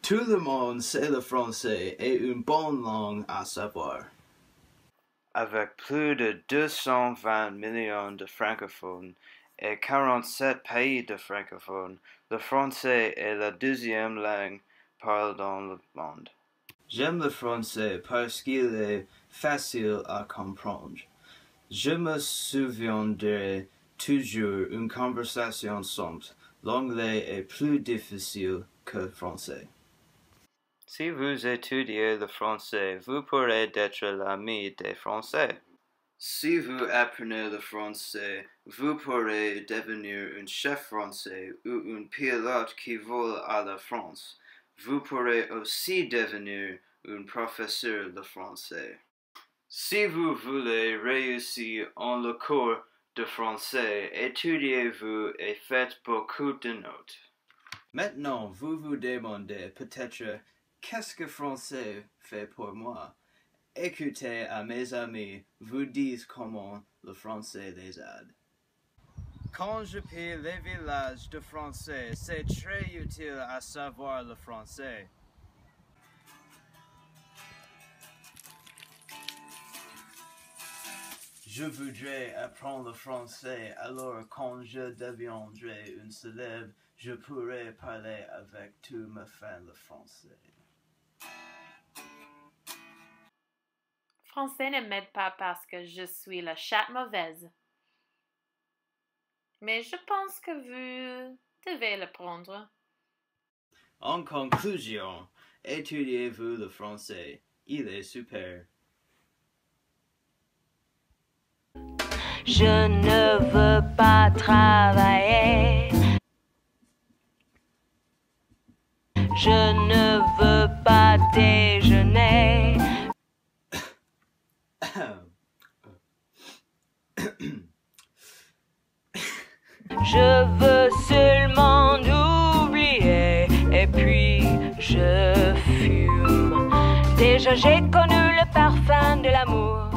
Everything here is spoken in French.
Tout le monde sait le français est une bonne langue à savoir. Avec plus de 220 millions de francophones et 47 pays de francophones, le français est la deuxième langue parlée dans le monde. J'aime le français parce qu'il est facile à comprendre. Je me souviendrai toujours une conversation simple. L'anglais est plus difficile que le français. Si vous étudiez le français, vous pourrez être l'ami des Français. Si vous apprenez le français, vous pourrez devenir un chef français ou un pilote qui vole à la France. Vous pourrez aussi devenir un professeur de français. Si vous voulez réussir en le cours de français, étudiez-vous et faites beaucoup de notes. Maintenant, vous vous demandez peut-être qu'est-ce que français fait pour moi? Écoutez à mes amis vous disent comment le français les aide. Quand je fais les villages de français, c'est très utile à savoir le français. Je voudrais apprendre le français, alors quand je deviendrai une célèbre, je pourrai parler avec tous mes fans le français. Français ne m'aide pas parce que je suis la chatte mauvaise. Mais je pense que vous devez l'apprendre. En conclusion, étudiez-vous le français, il est super. Je ne veux pas travailler. Je ne veux pas déjeuner. Je veux seulement oublier et puis je fume. Déjà j'ai connu le parfum de l'amour.